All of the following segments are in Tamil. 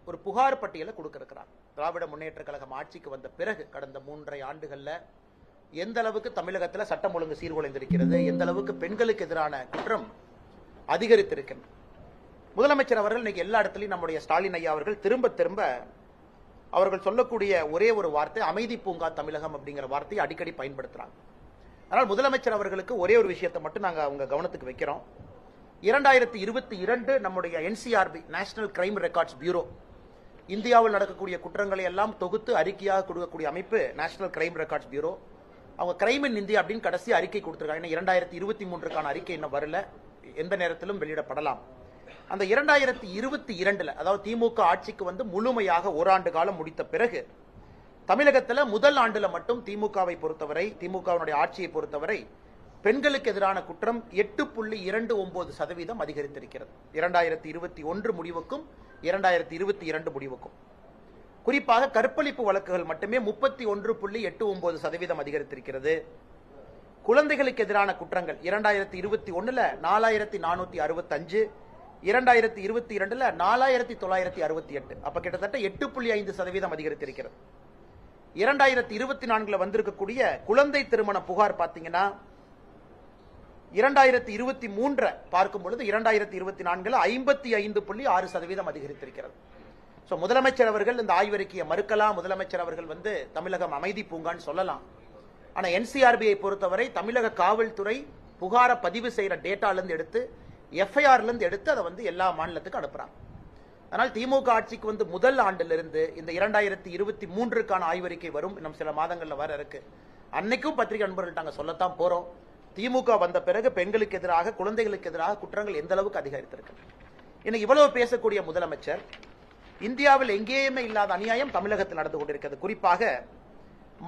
ஒரு புகார் பட்டியலை கொடுக்கிறாங்க. திராவிட முன்னேற்ற கழகம் ஆட்சிக்கு வந்த பிறகு கடந்த 3.5 ஆண்டுகள்ல எந்த அளவுக்கு தமிழகத்தில் சட்டம் ஒழுங்கு சீர்குலைந்திருக்கிறது, எந்த அளவுக்கு பெண்களுக்கு எதிரான குற்றம் அதிகரித்திருக்கிறது. முதலமைச்சர் அவர்கள் இன்னைக்கு எல்லா இடத்துலையும் நம்முடைய ஸ்டாலின் ஐயா அவர்கள் திரும்ப திரும்ப அவர்கள் சொல்லக்கூடிய ஒரே ஒரு வார்த்தை அமைதி பூங்கா தமிழகம் அப்படிங்கிற வார்த்தையை அடிக்கடி பயன்படுத்துறாங்க. ஆனால் முதலமைச்சர் அவர்களுக்கு ஒரே ஒரு விஷயத்தை மட்டும் நாங்கள் அவங்க கவனத்துக்கு வைக்கிறோம். 2022 நம்முடைய NCRB national crime records bureau இந்தியாவில் நடக்கக்கூடிய குற்றங்களை எல்லாம் தொகுத்து அறிக்கையாக கொடுக்கக்கூடிய அமைப்பு நேஷனல் கிரைம் ரெக்கார்ட்ஸ் பியூரோ. அவங்க கிரைம் இன் இந்தியா அப்படின்னு கடைசி அறிக்கை கொடுத்திருக்காங்க. 2023க்கான அறிக்கை இன்னும் வரல, எந்த நேரத்திலும் வெளியிடப்படலாம். அந்த 2022 அதாவது திமுக ஆட்சிக்கு வந்து முழுமையாக ஓராண்டு காலம் முடித்த பிறகு தமிழகத்தில் முதல் ஆண்டுல மட்டும் திமுகவை பொறுத்தவரை, திமுகவினுடைய ஆட்சியை பொறுத்தவரை பெண்களுக்கு எதிரான குற்றம் 8.29% அதிகரித்திருக்கிறது. 2021 முடிவுக்கும் 2022 முடிவுக்கும் குறிப்பாக கற்பழிப்பு வழக்குகள் மட்டுமே 31.89% அதிகரித்திருக்கிறது. குழந்தைகளுக்கு எதிரான குற்றங்கள் 2021 4465, 2022 4968, அப்ப கிட்டத்தட்ட 8.5% அதிகரித்திருக்கிறது. 2024 வந்திருக்கக்கூடிய குழந்தை திருமண புகார் பாத்தீங்கன்னா 2023 பார்க்கும் பொழுது 2024 55.6% அதிகரித்திருக்கிறது. முதலமைச்சர் அவர்கள் இந்த ஆய்வறிக்கையை மறுக்கலாம், முதலமைச்சர் அவர்கள் வந்து தமிழகம் அமைதி பூங்கான்னு சொல்லலாம். ஆனா என்சிஆர்பியை பொறுத்தவரை தமிழக காவல்துறை புகார பதிவு செய்யற டேட்டால இருந்து எடுத்து எஃப்ஐஆர்ல இருந்து எடுத்து அதை வந்து எல்லா மாநிலத்துக்கும் அனுப்புறாங்க. ஆனால் திமுக ஆட்சிக்கு வந்து முதல் ஆண்டிலிருந்து இந்த 2023க்கான ஆய்வறிக்கை வரும், இன்னும் சில மாதங்கள்ல வர இருக்கு. அன்னைக்கும் பத்திரிகை நண்பர்கள் நாங்க சொல்லத்தான் போறோம், திமுக வந்த பிறகு பெண்களுக்கு எதிராக குழந்தைகளுக்கு எதிராக குற்றங்கள் எந்த அளவுக்கு அதிகரித்திருக்கு. இன்னைக்கு இவ்வளவு பேசக்கூடிய முதலமைச்சர் இந்தியாவில் எங்கேயுமே இல்லாத அநியாயம் தமிழகத்தில் நடந்து கொண்டிருக்கிறது. குறிப்பாக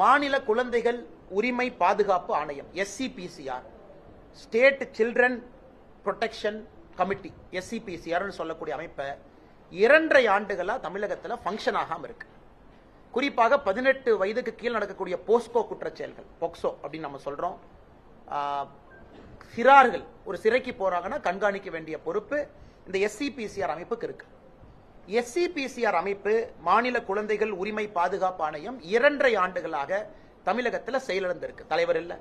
மாநில குழந்தைகள் உரிமை பாதுகாப்பு ஆணையம் SCPCR, state children protection committee SCPCR சொல்லக்கூடிய அமைப்பை 2.5 ஆண்டுகளா தமிழகத்தில் ஃபங்க்ஷன் ஆகாம இருக்கு. குறிப்பாக 18 வயதுக்கு கீழ் நடக்கக்கூடிய போஸ்கோ குற்றச்செயல்கள், போக்சோ அப்படின்னு நம்ம சொல்றோம், சிறார்கள் ஒரு சிறைக்கு போறாங்கன்னா கண்காணிக்க வேண்டிய பொறுப்பு இந்த SCPCR அமைப்புக்கு இருக்கு. SCPCR அமைப்பு மாநில குழந்தைகள் உரிமை பாதுகாப்பு ஆணையம் 2.5 ஆண்டுகளாக தமிழகத்தில் செயலிழந்திருக்கு. தலைவர் இல்ல,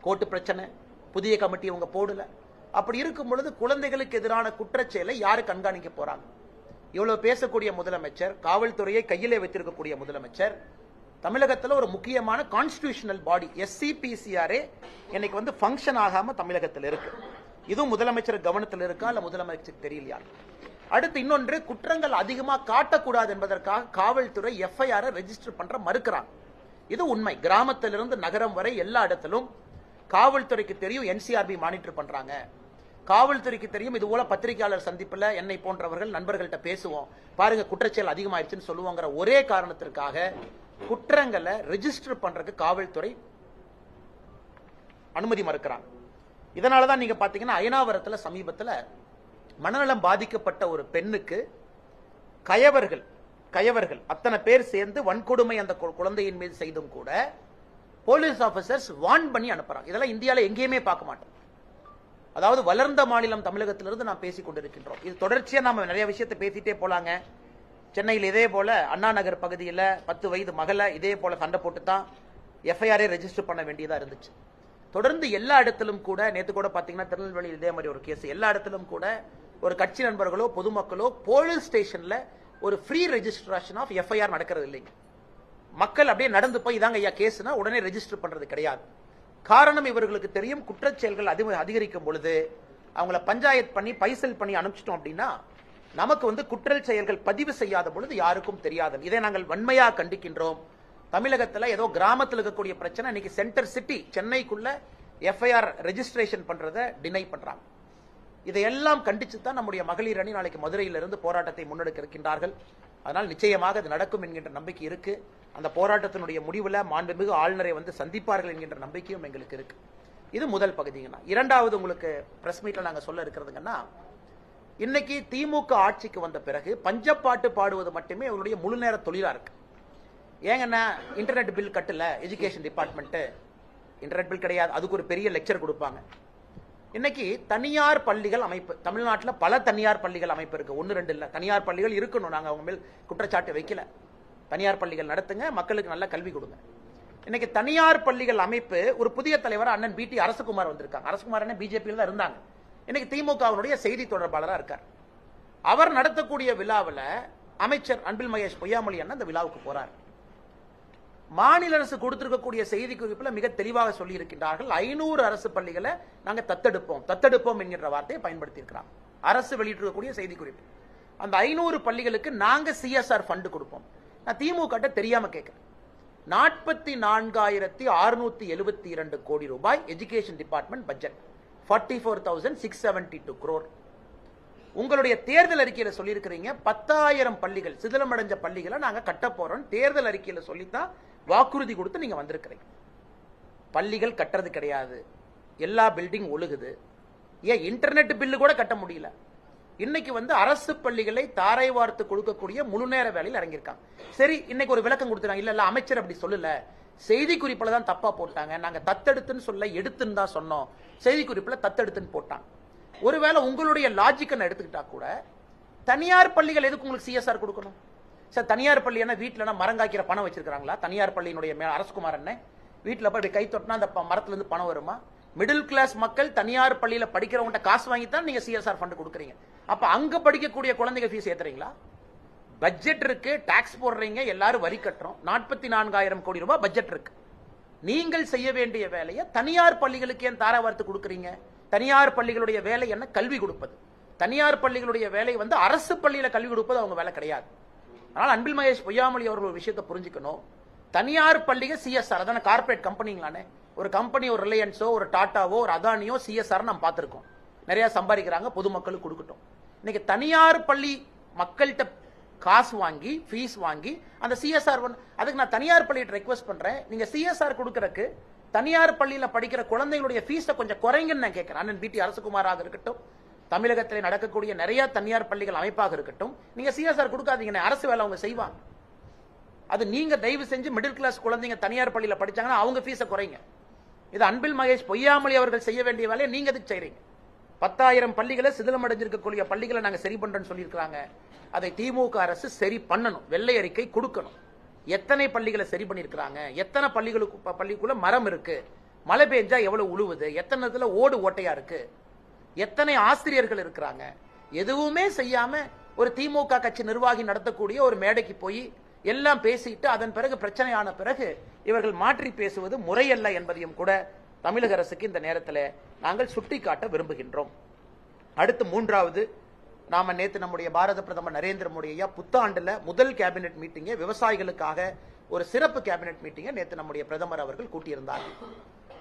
கோர்ட்டு பிரச்சனை, புதிய கமிட்டி இவங்க போடல. அப்படி இருக்கும் பொழுது குழந்தைகளுக்கு எதிரான குற்றச்செயலை யாரு கண்காணிக்க போறாங்க? இவ்வளவு பேசக்கூடிய முதலமைச்சர், காவல்துறையை கையிலே வைத்திருக்கக்கூடிய முதலமைச்சர், தமிழகத்தில் ஒரு முக்கியமான கான்ஸ்டிடியூஷனல் பாடி SCPCR இன்னைக்கு வந்து ஃபங்க்ஷன் ஆகாம தமிழகத்தில் இருக்கு. இதுவும் முதலமைச்சர் கவனத்தில் இருக்கா இல்ல முதலமைச்சருக்கு தெரியலையா? அடுத்து இன்னொன்று, குற்றங்கள் அதிகமா காட்டக்கூடாது என்பதற்காக காவல்துறை FIR ரெஜிஸ்டர் பண்ற மறுக்கிறாங்க. இது உண்மை. கிராமத்திலிருந்து நகரம் வரை எல்லா இடத்திலும் காவல்துறைக்கு தெரியும், NCRB மானிட்டர் பண்றாங்க. காவல்துறைக்கு தெரியும், இது போல பத்திரிகையாளர் சந்திப்புல என்னை போன்றவர்கள் நண்பர்கள்ட்ட பேசுவோம், பாருங்க குற்றச்செயல் அதிகமாயிருச்சுன்னு சொல்லுவோங்கிற ஒரே காரணத்திற்காக குற்றங்களை ரெஜிஸ்டர் பண்றதுக்கு காவல்துறை அனுமதி மறுக்கிறாங்க. இதனாலதான் நீங்க பாத்தீங்கன்னா அயனாவரத்துல சமீபத்தில் மனநலம் பாதிக்கப்பட்ட ஒரு பெண்ணுக்கு கயவர்கள் அத்தனை பேர் சேர்ந்து வன்கொடுமை அந்த குழந்தையின் மீது செய்தும் கூட போலீஸ் ஆபீசர்ஸ் வார்ன் பண்ணி அனுப்புறாங்க. இதெல்லாம் இந்தியாவில் எங்கேயுமே பார்க்க மாட்டோம். அதாவது வளர்ந்த மாநிலம் தமிழகத்திலிருந்து நாம் பேசிக் கொண்டிருக்கின்றோம். இது தொடர்ச்சியா நாம நிறைய விஷயத்தை பேசிட்டே போலாங்க. சென்னையில் இதே போல அண்ணா நகர் பகுதியில் 10 வயது மகளை இதே போல சண்டை போட்டு தான் FIR ரெஜிஸ்டர் பண்ண வேண்டியதா இருந்துச்சு. தொடர்ந்து எல்லா இடத்திலும் கூட, நேற்று கூட பாத்தீங்கன்னா திருநெல்வேலியில் இதே மாதிரி ஒரு கேஸ், எல்லா இடத்திலும் கூட ஒரு கட்சி நண்பர்களோ பொதுமக்களோ போலீஸ் ஸ்டேஷன்ல ஒரு ஃப்ரீ ரெஜிஸ்ட்ரேஷன் ஆஃப் FIR நடக்கிறது இல்லைங்க. மக்கள் அப்படியே நடந்து போய் இதாங்க ஐயா கேஸ்னா உடனே ரெஜிஸ்டர் பண்றது கிடையாது. காரணம், இவர்களுக்கு தெரியும் குற்றச்செயல்கள் அதிகரிக்கும் பொழுது அவங்கள பஞ்சாயத்து பண்ணி பைசல் பண்ணி அனுப்பிச்சிட்டோம் அப்படின்னா நமக்கு வந்து குற்றச் செயல்கள் பதிவு செய்யாத பொழுது யாருக்கும் தெரியாது. இதை நாங்கள் வன்மையா கண்டிக்கின்றோம். தமிழகத்தில் ஏதோ கிராமத்தில் இருக்கக்கூடிய பிரச்சனை இன்னைக்கு சென்டர் சிட்டி சென்னைக்குள்ள FIR ரெஜிஸ்ட்ரேஷன் பண்றதை டினை பண்றாங்க. இதையெல்லாம் கண்டிச்சு தான் நம்முடைய மகளிர் அணி நாளைக்கு மதுரையிலிருந்து போராட்டத்தை முன்னெடுக்க இருக்கின்றார்கள். அதனால் நிச்சயமாக அது நடக்கும் என்கின்ற நம்பிக்கை இருக்கு. அந்த போராட்டத்தினுடைய முடிவில் மாண்புமிகு ஆளுநரை வந்து சந்திப்பார்கள் என்கின்ற நம்பிக்கையும் எங்களுக்கு இருக்கு. இது முதல் பகுதிங்கன்னா. இரண்டாவது, உங்களுக்கு பிரஸ் மீட்ல நாங்க சொல்ல இருக்கிறதுங்கன்னா, இன்னைக்கு திமுக ஆட்சிக்கு வந்த பிறகு பஞ்சப்பாட்டு பாடுவது மட்டுமே அவருடைய முழு நேர தொழிலா இருக்கு. ஏங்கன்னா இன்டர்நெட் பில் கட்டல எஜுகேஷன் டிபார்ட்மெண்ட், இன்டர்நெட் பில் கிடையாது, அதுக்கு ஒரு பெரிய லெக்சர் கொடுப்பாங்க. இன்னைக்கு தனியார் பள்ளிகள் அமைப்பு தமிழ்நாட்டில் பல தனியார் பள்ளிகள் அமைப்பு இருக்கு, 1 2 இல்ல. தனியார் பள்ளிகள் இருக்கணும், நாங்க அவங்க மேல் குற்றச்சாட்டு வைக்கல. தனியார் பள்ளிகள் நடத்துங்க, மக்களுக்கு நல்ல கல்வி கொடுங்க. இன்னைக்கு தனியார் பள்ளிகள் அமைப்பு ஒரு புதிய தலைவர் அண்ணன் BT அரசகுமார் வந்திருக்காங்க. அரசகுமார் அண்ணன் பிஜேபியில் தான் இருந்தாங்க, இன்னைக்கு திமுகவினுடைய செய்தி தொடர்பாளராக இருக்கார். அவர் நடத்தக்கூடிய விழாவில் அமைச்சர் அன்பில் மகேஷ் பொய்யாமொழி அண்ணன் அந்த விழாவுக்கு போறார். மாநில அரசு கொடுத்திருக்கக்கூடிய செய்தி குறிப்பில் மிக தெளிவாக சொல்லி இருக்கின்றார்கள், 500 அரசு பள்ளிகளை நாங்க தத்தெடுப்போம் என்கிற வார்த்தையை பயன்படுத்தி இருக்கிறாங்க. அரசு வெளியிட்டிருக்கக்கூடிய செய்தி குறிப்பு. அந்த 500 பள்ளிகளுக்கு நாங்க CSR ஃபண்ட் கொடுப்போம். நான் திமுக தெரியாம கேட்கிறேன். 44,672 கோடி ரூபாய் எஜுகேஷன் டிபார்ட்மெண்ட் பட்ஜெட், 44,672 crore. உங்களுடைய தேர்தல் அறிக்கையில சொல்லியிருக்கிறீங்க 10,000 பள்ளிகள், சிதிலமடைஞ்ச பள்ளிகளை நாங்க கட்ட போறோம் தேர்தல் அறிக்கையில சொல்லித்தான் வாக்குறுதி கொடுத்து நீங்க வந்திருக்கிறீங்க. பள்ளிகள் கட்டுறது கிடையாது, எல்லா பில்டிங் ஒழுகுது. ஏன் இன்டர்நெட் பில்லு கூட கட்ட முடியல. இன்னைக்கு அரசு பள்ளிகளை தாரை வார்த்து கொடுக்கக்கூடிய முழு நேர வேலையில் இறங்கியிருக்காங்க. சரி, இன்னைக்கு ஒரு விளக்கம் கொடுத்துறாங்க, இல்ல அமைச்சர் அப்படி சொல்லல, செய்தி குறிப்பில் தான் தப்பா போட்டாங்க, நாங்க தத்தெடுத்துன்னு சொல்ல எடுத்துன்னு தான் சொன்னோம், செய்தி குறிப்பில் தத்தெடுத்துன்னு போட்டாங்க. ஒருவேளை உங்களுடைய லாஜிக்கை எடுத்துக்கிட்டா கூட தனியார் பள்ளிகள் எதுக்கு உங்களுக்கு CSR கொடுக்கணும்? சார், தனியார் பள்ளி என்ன வீட்டில் மரங்காய்க்கிற பணம் வச்சிருக்காங்களா? தனியார் பள்ளியினுடைய அரசகுமார் என்ன வீட்டில் போய் கை தொட்டினா அந்த மரத்துல இருந்து பணம் வருமா? மிடில் கிளாஸ் மக்கள் தனியார் பள்ளியில படிக்கிறவங்க காசு வாங்கி தான் நீங்க CSR ஃபண்ட் கொடுக்குறீங்க. அப்ப அங்க படிக்கக்கூடிய குழந்தைங்க ஃபீஸ் ஏத்துறீங்களா? பட்ஜெட் இருக்கு, டாக்ஸ் போடுறீங்க, எல்லாரும் வரி கட்டுறோம். 44,000 கோடி ரூபாய் பட்ஜெட் இருக்கு. நீங்கள் செய்ய வேண்டிய வேலையை தனியார் பள்ளிகளுக்கு ஏன் தாராவார்த்து கொடுக்குறீங்க? தனியார் பள்ளிகளுடைய வேலை என்ன? கல்வி கொடுப்பது. தனியார் பள்ளிகளுடைய வேலை அரசு பள்ளியில கல்வி கொடுப்பது அவங்க வேலை கிடையாது. அதனால அன்பில் மகேஷ் பொய்யாமொழி அவர்கள் ஒரு விஷயத்தை புரிஞ்சுக்கணும். தனியார் பள்ளிகள் CSR, அதான கார்பரேட் கம்பெனிங்களானே. ஒரு கம்பெனி, ஒரு ரிலையன்ஸோ, ஒரு டாட்டாவோ, ஒரு அதானியோ CSR நம்ம பார்த்திருக்கோம். நிறைய சம்பாதிக்கிறாங்க, பொதுமக்களுக்கு கொடுக்கட்டும். இன்னைக்கு தனியார் பள்ளி மக்கள்கிட்ட காசு வாங்கி ஃபீஸ் வாங்கி அந்த CSR அதுக்கு நான் தனியார் பள்ளியிட்ட ரெக்வெஸ்ட் பண்றேன், நீங்க CSR கொடுக்கறதுக்கு தனியார் பள்ளியில படிக்கிற குழந்தைகளுடைய ஃபீஸை கொஞ்சம் குறைங்கன்னு நான் கேட்கிறேன். அண்ணன் BT அரசகுமாராக இருக்கட்டும், தமிழகத்தில் நடக்கக்கூடிய நிறைய தனியார் பள்ளிகள் அமைப்பாக இருக்கட்டும், நீங்க CSR கொடுக்காதீங்க, அரசு வேலை அவங்க செய்வாங்க. அது நீங்க தயவு செஞ்சு மிடில் கிளாஸ் குழந்தைங்க தனியார் பள்ளியில படிச்சாங்கன்னா அவங்க ஃபீஸை குறைங்க. இது அன்பில் மகேஷ் பொய்யாமொழி அவர்கள் செய்ய வேண்டிய வேலையை நீங்க எதுக்கு செய்றீங்க? 10,000 பள்ளிகளை சிதிலமடைஞ்சிருக்கக்கூடிய பள்ளிகளை நாங்க சரி பண்றோம்னு சொல்லியிருக்காங்க. அதை திமுக அரசு சரி பண்ணணும், வெள்ளை அறிக்கை கொடுக்கணும். எத்தனை பள்ளிகளை சரி பண்ணிருக்காங்க, எத்தனை பள்ளிக்குள்ள மரம் இருக்கு, மழை பெஞ்சா எவ்வளவு உழுவுது, எத்தனை ஓடு ஓட்டையா இருக்கு, எத்தனை ஆசிரியர்கள் இருக்கிறாங்க, எதுவுமே செய்யாம ஒரு திமுக கட்சி நிர்வாகி நடத்தக்கூடிய ஒரு மேடைக்கு போய் எல்லாம் பேசிட்டு அதன் பிறகு பிரச்சனையான பிறகு இவர்கள் மாற்றி பேசுவது முறையல்ல என்பதையும் கூட தமிழக அரசுக்கு இந்த நேரத்தில் நாங்கள் சுட்டிக்காட்ட விரும்புகின்றோம். அடுத்து 3வது, நாம நேத்து நம்முடைய பாரத பிரதமர் நரேந்திர மோடி ஐயா புத்தாண்டுல முதல் கேபினெட் மீட்டிங்கை விவசாயிகளுக்காக ஒரு சிறப்பு கேபினெட் மீட்டிங்கை நேத்து நம்முடைய பிரதமர் அவர்கள் கூட்டியிருந்தார்.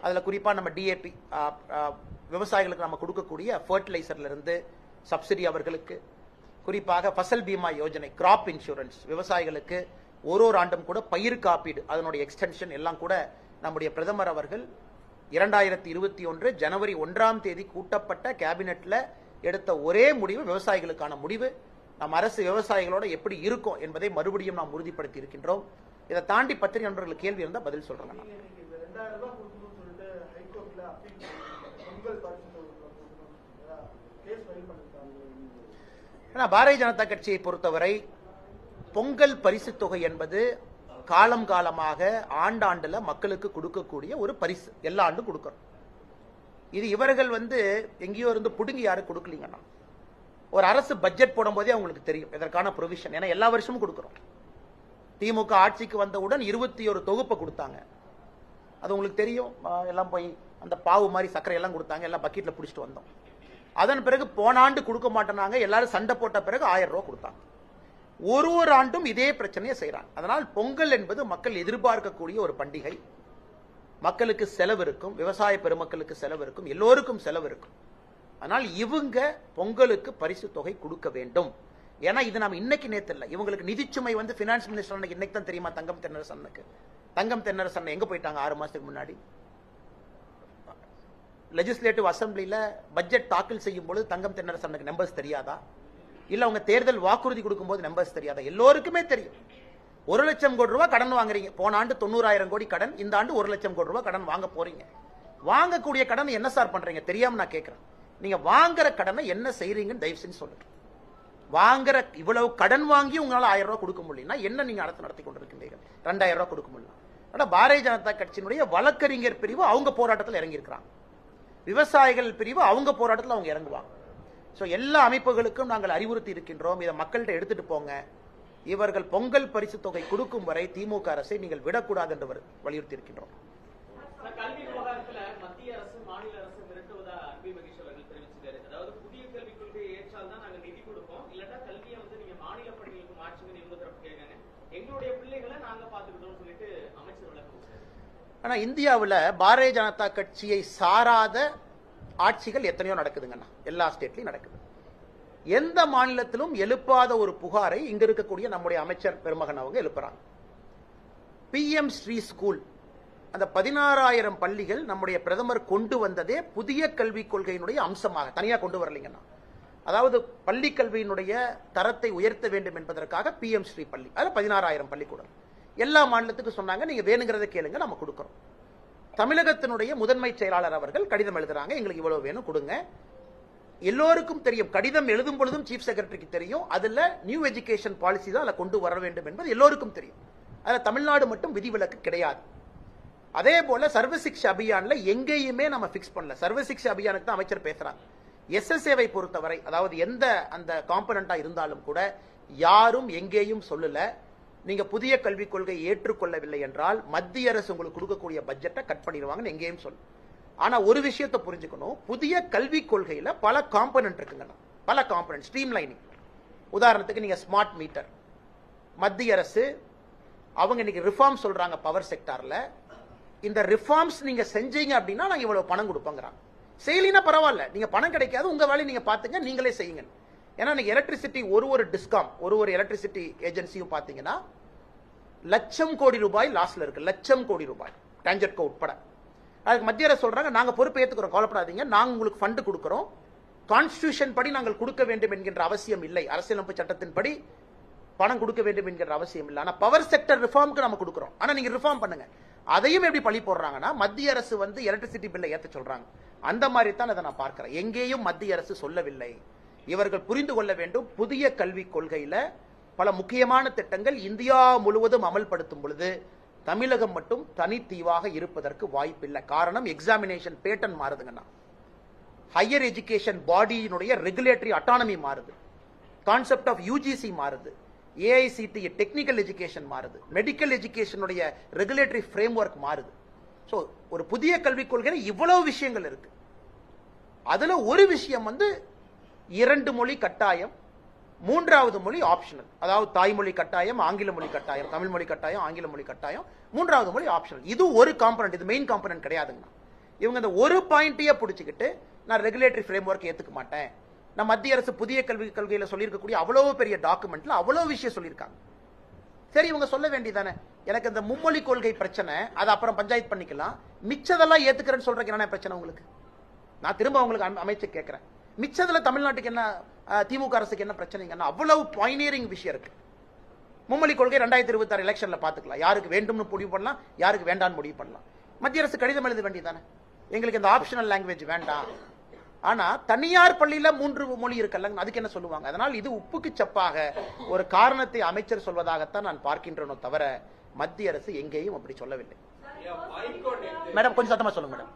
அதுல குறிப்பா நம்ம DAP விவசாயிகளுக்கு நம்ம கொடுக்கக்கூடிய ஃபர்டிலைசர்ல இருந்து சப்சிடி, அவர்களுக்கு குறிப்பாக ஃபசல் பீமா யோஜனை, கிராப் இன்சூரன்ஸ், விவசாயிகளுக்கு ஒரு ஆண்டும் கூட பயிர் காப்பீடு, அதனுடைய எக்ஸ்டென்ஷன் எல்லாம் கூட நம்முடைய பிரதமர் அவர்கள் 2021 ஜனவரி 1ஆம் தேதி கூட்டப்பட்ட கேபினெட்ல எடுத்த ஒரே முடிவு விவசாயிகளுக்கான முடிவு. நம் அரசு விவசாயிகளோட எப்படி இருக்கும் என்பதை மறுபடியும் நாம் உறுதிப்படுத்தி இருக்கின்றோம். இதை தாண்டி பத்திரிகை நண்பர்களுக்கு கேள்வி இருந்தால் பதில் சொல்றேன். பாரதிய ஜனதா கட்சியை பொறுத்தவரை பொங்கல் பரிசு தொகை என்பது காலம் காலமாக ஆண்டாண்டுல மக்களுக்கு கொடுக்கக்கூடிய ஒரு பரிசு, எல்லா ஆண்டும் கொடுக்கறோம். இது இவர்கள் எங்கேயோ இருந்து புடுங்கி யாரும் கொடுக்கலீங்கன்னா, ஒரு அரசு பட்ஜெட் போடும் போதே அவங்களுக்கு தெரியும் இதற்கான ப்ரொவிஷன். ஏன்னா எல்லா வருஷமும் கொடுக்கறோம். திமுக ஆட்சிக்கு வந்தவுடன் 21 தொகுப்பை கொடுத்தாங்க, அது உங்களுக்கு தெரியும். எல்லாம் போய் அந்த பாவு மாதிரி சர்க்கரை எல்லாம் கொடுத்தாங்க, எல்லாம் பக்கெட்ல பிடிச்சிட்டு வந்தோம். அதன் பிறகு போன ஆண்டு கொடுக்க மாட்டேனாங்க, எல்லாரும் சண்டை போட்ட பிறகு 1000 ரூபாய் கொடுத்தாங்க. ஒரு ஆண்டும் இதே பிரச்சனையை செய்யறாங்க. அதனால் பொங்கல் என்பது மக்கள் எதிர்பார்க்கக்கூடிய ஒரு பண்டிகை. மக்களுக்கு செலவு இருக்கும், விவசாய பெருமக்களுக்கு செலவு இருக்கும், எல்லோருக்கும் செலவு இருக்கும். ஆனால் இவங்க பொங்கலுக்கு பரிசு தொகை கொடுக்க வேண்டும். ஏன்னா இது நம்ம இன்னைக்கு நேத்து இல்ல, இவங்களுக்கு நிதிச்சுமை பினான்ஸ் மினிஸ்டர் இன்னைக்கு தான் தெரியுமா தங்கம் தென்னரசனுக்கு. தங்கம் தென்னரசன் எங்க போயிட்டாங்க 6 மாசத்துக்கு முன்னாடி? லெஜிஸ்லேட்டிவ் அசம்பிளில பட்ஜெட் தாக்கல் செய்யும் பொழுது தங்கம் தென்னரசனுக்கு நம்பர்ஸ் தெரியாதா? இல்ல அவங்க தேர்தல் வாக்குறுதி கொடுக்கும் போது நம்பர்ஸ் தெரியாதா? எல்லோருக்குமே தெரியும். 1,00,000 கோடி ரூபாய் கடன் வாங்குறீங்க. போன ஆண்டு 90,000 கோடி கடன், இந்த ஆண்டு 1,00,000 கோடி ரூபாய் கடன் வாங்க போறீங்க. வாங்கக்கூடிய கடனை என்ன சார் பண்றீங்க தெரியாம நான் கேட்கிறேன். நீங்க வாங்குற கடனை என்ன செய்றீங்கன்னு தயவு செஞ்சு சொல்லுங்க. வாங்குற இவ்வளவு கடன் வாங்கி உங்களால 1000 ரூபாய் கொடுக்க முடியும்னா என்ன நீங்க அரசு நடத்தி கொண்டிருக்கின்றீர்கள்? 2000 ரூபாய் கொடுக்க முடியும். ஆனா பாரதிய ஜனதா கட்சியினுடைய வழக்கறிஞர் பிரிவு அவங்க போராட்டத்தில் இறங்கி இருக்கிறாங்க. விவசாயிகள் பிரிவு அவங்க போராட்டத்தில் அவங்க இறங்குவாங்க. ஸோ எல்லா அமைப்புகளுக்கும் நாங்கள் அறிவுறுத்தி இருக்கின்றோம், இதை மக்கள்கிட்ட எடுத்துட்டு போங்க. இவர்கள் பொங்கல் பரிசு தொகை கொடுக்கும் வரை திமுக அரசை நீங்கள் விடக்கூடாது என்று வலியுறுத்தி இருக்கின்றோம். கல்வி விவகாரத்தில் மத்திய அரசு மாநில அரசு மிரட்டுவதா அன்பில் மகேஷ் அவர்கள் தெரிவிச்சிருக்காரு. அதாவது புதிய கல்விக் கொள்கையை ஏற்றால் தான் நாங்கள் நிதி கொடுப்போம், இல்லட்டா கல்வியை நீங்க மாநில பள்ளிகளுக்கு மாற்றுங்க இவங்க தரப்பு கேட்காங்க, எங்களுடைய பிள்ளைகளை நாங்க பாத்துக்கிட்டோம் சொல்லிட்டு அமைச்சர் விளக்கம். ஆனா இந்தியாவில் பாரதிய ஜனதா கட்சியை சாராத ஆட்சிகள் எத்தனையோ நடக்குதுங்கண்ணா, எல்லா ஸ்டேட்லயும் நடக்குது. எந்த மாநிலத்திலும் எழுப்பாத ஒரு புகாரை இங்க இருக்கக்கூடிய நம்முடைய அமைச்சர் பெருமகன் அவங்க எழுப்புறாங்க. PM ஸ்ரீ ஸ்கூல், அந்த 16,000 பள்ளிகள் நம்முடைய பிரதமர் கொண்டு வந்ததே புதிய கல்விக் கொள்கையினுடைய அம்சமாக, தனியா கொண்டு வரலீங்கன்னா. அதாவது பள்ளி கல்வியினுடைய தரத்தை உயர்த்த வேண்டும் என்பதற்காக PM ஸ்ரீ பள்ளி, அதுல 16,000 பள்ளிக்கூடம் எல்லா மாநிலத்துக்கும் சொன்னாங்க, நீங்க வேணுங்கிறத கேளுங்க நம்ம கொடுக்கிறோம். தமிழகத்தினுடைய முதன்மை செயலாளர் அவர்கள் கடிதம் எழுதுறாங்க, எங்களுக்கு இவ்வளவு வேணும் கொடுங்க. எல்லோருக்கும் தெரியும், கடிதம் எழுதும் பொழுதும் சீஃப் செக்ரட்டரிக்கு தெரியும், அதுல நியூ எஜுகேஷன் பாலிசி தான் அதுல கொண்டு வர வேண்டும் என்பது எல்லோருக்கும் தெரியும். அதுல தமிழ்நாடு மட்டும் விதிவிலக்கு கிடையாது. அதே போல சர்வசிக்ஷா அபியான்ல எங்கேயுமே நம்ம பிக்ஸ் பண்ணல. சர்வசிக்ஷா அபியானுக்கு தான் அமைச்சர் பேசுறாங்க. SSAவை பொறுத்தவரை, அதாவது எந்த அந்த காம்பனண்டா இருந்தாலும் கூட யாரும் எங்கேயும் சொல்லல, நீங்க புதிய கல்விக் கொள்கை ஏற்றுக்கொள்ளவில்லை என்றால் மத்திய அரசு உங்களுக்கு கொடுக்கக்கூடிய பட்ஜெட்டை கட் பண்ணிடுவாங்கன்னு எங்கேயும் சொல்லு. ஆனா ஒரு விஷயத்தை புரிஞ்சுக்கணும், புதிய கல்விக் கொள்கையில பல காம்பனன்ட் இருக்குங்க, பல காம்பனன்ட் ஸ்ட்ரீம் லைனிங். உதாரணத்துக்கு நீங்க ஸ்மார்ட் மீட்டர், மத்திய அரசு அவங்க இன்னைக்கு ரிஃபார்ம் சொல்றாங்க பவர் செக்டார்ல. இந்த ரிஃபார்ம்ஸ் நீங்க செஞ்சீங்க அப்படின்னா நாங்க இவ்வளவு பணம் கொடுப்போங்கிறாங்க. செய்யலினா பரவாயில்ல, நீங்க பணம் கிடைக்காது, உங்க வேலையை நீங்க பாத்துங்க, நீங்களே செய்யுங்க. ஏன்னா நீங்க எலக்ட்ரிசிட்டி ஒரு டிஸ்காம் ஒரு எலக்ட்ரிசிட்டி ஏஜென்சியும் பாத்தீங்கன்னா லட்சம் கோடி ரூபாய் லாஸ்ல இருக்கு, லட்சம் கோடி ரூபாய் டான்ஜெட்கோ உட்பட. அதுக்கு மத்திய அரசு சொல்றாங்க, நாங்க பொறுப்பு ஏத்துக்கிறோம், கவலைப்படாதீங்க, நாங்க உங்களுக்கு ஃபண்ட் கொடுக்கிறோம், கான்ஸ்டிடியூஷன் படி நாங்கள் கொடுக்க வேண்டும் என்கின்ற அவசியம் இல்லை, அரசியலமைப்பு சட்டத்தின்படி பணம் கொடுக்க வேண்டும் என்கிற அவசியம் இல்லை. ஆனா பவர் செக்டர் ரிஃபார்முக்கு நம்ம கொடுக்கிறோம், ஆனா நீங்க ரிஃபார்ம் பண்ணுங்க. அதையும் எப்படி பழி போடுறாங்கன்னா மத்திய அரசு எலக்ட்ரிசிட்டி பில்லை ஏற்ற சொல்றாங்க. அந்த மாதிரி தான் அதை நான் பார்க்கிறேன். எங்கேயும் மத்திய அரசு சொல்லவில்லை. இவர்கள் புரிந்து கொள்ள வேண்டும், புதிய கல்விக் கொள்கையில பல முக்கியமான திட்டங்கள் இந்தியா முழுவதும் அமல்படுத்தும் பொழுது தமிழகம் மட்டும் தனித்தீவாக இருப்பதற்கு வாய்ப்பில்லை. காரணம், எக்ஸாமினேஷன் பேட்டர்ன் மாறுதுங்கன்னா, ஹையர் எஜுகேஷன் பாடியினுடைய ரெகுலேட்டரி அட்டானமி மாறுது, கான்செப்ட் ஆஃப் UGC மாறுது, AICTE டெக்னிக்கல் எஜுகேஷன் மாறுது, மெடிக்கல் எஜுகேஷனுடைய ரெகுலேட்டரி ஃப்ரேம்வொர்க் மாறுது. சோ ஒரு புதிய கல்விக் கொள்கையில இவ்வளவு விஷயங்கள் இருக்கு. அதுல ஒரு விஷயம் 2 மொழி கட்டாயம், 3வது மொழி ஆப்ஷனல். அதாவது தாய்மொழி கட்டாயம், ஆங்கில மொழி கட்டாயம், தமிழ் மொழி கட்டாயம், ஆங்கில மொழி கட்டாயம், 3வது மொழி ஆப்ஷனல். இது ஒரு காம்பனன்ட், இது மெயின் காம்பனன்ட் கிடையாதுங்க. இவங்க இந்த ஒரு பாயிண்டையே பிடிச்சிக்கிட்டு நான் ரெகுலேட்டரி ஃப்ரேம்வொர்க் ஏத்துக்க மாட்டேன். நான் மத்திய அரசு புதிய கல்விக் கொள்கையில சொல்லியிருக்கக்கூடிய அவ்வளவு பெரிய டாக்குமெண்ட்ல அவ்வளவு விஷயம் சொல்லியிருக்காங்க. சரி, இவங்க சொல்ல வேண்டியதானே, எனக்கு இந்த மும்மொழி கொள்கை பிரச்சனை, அதை அப்புறம் பஞ்சாயத்து பண்ணிக்கலாம், மிச்சதெல்லாம் ஏத்துக்கிறேன்னு சொல்றதுக்கு என்ன பிரச்சனை உங்களுக்கு? நான் திரும்ப உங்களுக்கு அமைச்சு கேட்கிறேன், மிச்சதுல தமிழ்நாட்டுக்கு என்ன, திமுக அரசுக்கு என்ன பிரச்சனைங்கன்னா அவ்வளவு பாயினியரிங் விஷயம் இருக்கு. மும்மொழி கொள்கை 2026 எலெக்ஷன்ல பாத்துக்கலாம், யாருக்கு வேண்டும்னு முடிவு பண்ணலாம், யாருக்கு வேண்டாம்னு முடிவு பண்ணலாம். மத்திய அரசு கடிதம் எழுத வேண்டியதானே, எங்களுக்கு இந்த ஆப்ஷனல் லாங்குவேஜ் வேண்டாம். ஆனா தனியார் பள்ளியில 3 மொழி இருக்கல்ல, அதுக்கு என்ன சொல்லுவாங்க? அதனால் இது உப்புக்கு சப்பாக ஒரு காரணத்தை அமைச்சர் சொல்வதாகத்தான் நான் பார்க்கின்றனோ தவிர மத்திய அரசு எங்கேயும் அப்படி சொல்லவில்லை. மேடம் கொஞ்சம் சத்தமா சொல்லுங்க மேடம்.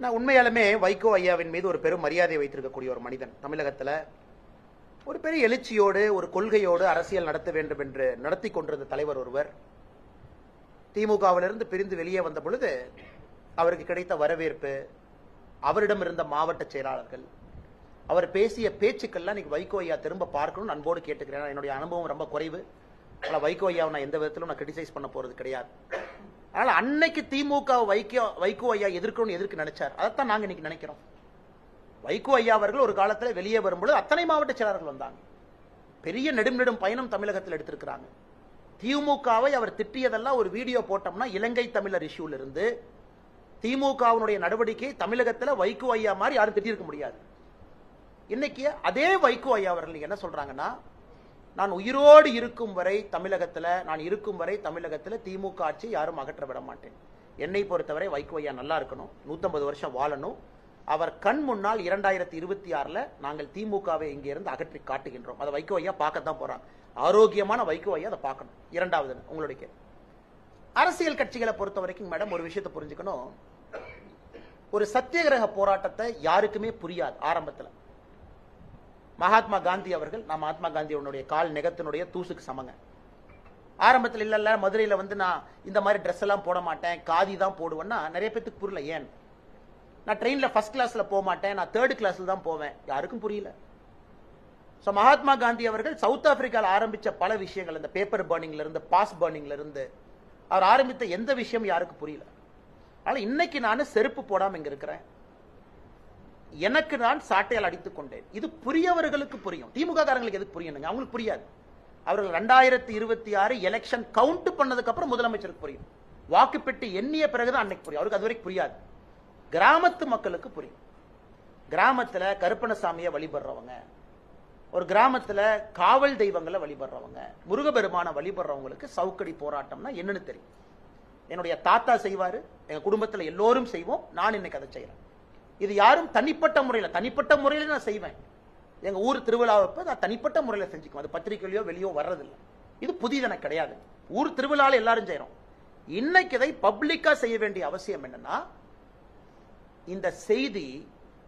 நான் உண்மையாலுமே வைகோ ஐயாவின் மீது ஒரு பெரும் மரியாதை வைத்திருக்கக்கூடிய ஒரு மனிதன். தமிழகத்தில் ஒரு பெரிய எழுச்சியோடு ஒரு கொள்கையோடு அரசியல் நடத்த வேண்டும் என்று நடத்தி கொண்டிருந்த தலைவர் ஒருவர் திமுகவிலிருந்து பிரிந்து வெளியே வந்த பொழுது அவருக்கு கிடைத்த வரவேற்பு, அவரிடம் இருந்த மாவட்ட செயலாளர்கள், அவர் பேசிய பேச்சுக்கள்லாம் இன்னைக்கு வைகோ ஐயா திரும்ப பார்க்கணும்னு அன்போடு கேட்டுக்கிறேன். என்னுடைய அனுபவம் ரொம்ப குறைவு, ஆனால் வைகோ ஐயாவை நான் எந்த விதத்திலும் நான் கிரிட்டிசைஸ் பண்ண போறது கிடையாது. அதனால அன்னைக்கு திமுக வைகோ ஐயா எதிர்க்கணும்னு எதிர்க்கு நினைச்சார், அதைத்தான் நாங்க இன்னைக்கு நினைக்கிறோம். வைகோ ஐயா அவர்கள் ஒரு காலத்தில் வெளியே வரும்பொழுது அத்தனை மாவட்ட செயலாளர்கள் வந்தாங்க. பெரிய நெடும் பயணம் தமிழகத்தில் எடுத்திருக்கிறாங்க. திமுகவை அவர் திட்டியதெல்லாம் ஒரு வீடியோ போட்டோம்னா இலங்கை தமிழர் இஷ்யூல இருந்து திமுகவினுடைய நடவடிக்கை தமிழகத்தில் வைகோ ஐயா மாதிரி யாரும் திட்டிருக்க முடியாது. இன்னைக்கு அதே வைகோ ஐயா அவர்கள் என்ன சொல்றாங்கன்னா, நான் உயிரோடு இருக்கும் வரை தமிழகத்தில் திமுக ஆட்சி யாரும் அகற்ற விட மாட்டேன். என்னை பொறுத்தவரை வைகோ ஐயா நல்லா இருக்கணும், 150 வருஷம் வாழணும். அவர் கண் முன்னால் 2026 நாங்கள் திமுகவை இங்கே இருந்து அகற்றி காட்டுகின்றோம். அதை வைகோ ஐயா பார்க்கத்தான் போறாங்க. ஆரோக்கியமான வைகோ ஐயா அதை பார்க்கணும். இரண்டாவது உங்களுடைய அரசியல் கட்சிகளை பொறுத்த வரைக்கும் மேடம் ஒரு விஷயத்தை புரிஞ்சுக்கணும். ஒரு சத்தியகிரக போராட்டத்தை யாருக்குமே புரியாது ஆரம்பத்தில். மகாத்மா காந்தி அவர்கள், நான் மகாத்மா காந்தியோடைய கால் நெகத்தினுடைய தூசுக்கு சமங்க. ஆரம்பத்தில் இல்ல மதுரையில் வந்து நான் இந்த மாதிரி ட்ரெஸ் எல்லாம் போட மாட்டேன், காதி தான் போடுவேன்னா நிறைய பேருக்கு புரியல. ஏன் நான் ட்ரெயின்ல ஃபர்ஸ்ட் கிளாஸ்ல போக மாட்டேன், நான் தேர்ட் கிளாஸ்ல தான் போவேன், யாருக்கும் புரியல. ஸோ மகாத்மா காந்தி அவர்கள் சவுத் ஆப்பிரிக்காவில் ஆரம்பிச்ச பல விஷயங்கள், இந்த பேப்பர் பர்னிங்ல இருந்து பாஸ் பர்னிங்ல இருந்து அவர் ஆரம்பித்த எந்த விஷயம் யாருக்கும் புரியல. ஆனால் இன்னைக்கு நான் செருப்பு போடாம இங்க இருக்கிறேன், எனக்கு நான் சாட்டையால் அடித்துக் கொண்டேன். இது புரியவர்களுக்கு புரியும், திமுக காரங்களுக்கு எதுக்கு புரியணுங்க? அவங்களுக்கு புரியாது. அவர்கள் 2026 எலெக்ஷன் கவுண்ட் பண்ணதுக்கு அப்புறம் முதலமைச்சருக்கு புரியும். வாக்குப்பெட்டி எண்ணிய பிறகுதான் அன்னைக்கு புரியும். அவருக்கு அது வரைக்கும் புரியாது. கிராமத்து மக்களுக்கு புரியும். கிராமத்துல கருப்பணசாமியை வழிபடுறவங்க, ஒரு கிராமத்துல காவல் தெய்வங்களை வழிபடுறவங்க, முருகபெருமான வழிபடுறவங்களுக்கு சவுக்கடி போராட்டம்னா என்னன்னு தெரியும். என்னுடைய தாத்தா செய்வாரு, எங்க குடும்பத்துல எல்லோரும் செய்வோம், நான் இன்னைக்கு அதை செய்யறேன். இது யாரும் தனிப்பட்ட முறையில நான் செய்வேன். எங்க ஊர் திருவிழாவுக்கு நான் தனிப்பட்ட முறையில செஞ்சுக்குவேன். அது பத்திரிகையிலயோ வெளியோ வர்றதில்லை. இது புதிதென கிடையாது. ஊர் திருவிழால எல்லாரும் செய்யறோம். இன்னைக்கு இதை பப்ளிக்கா செய்ய வேண்டிய அவசியம் என்னன்னா, இந்த செய்தி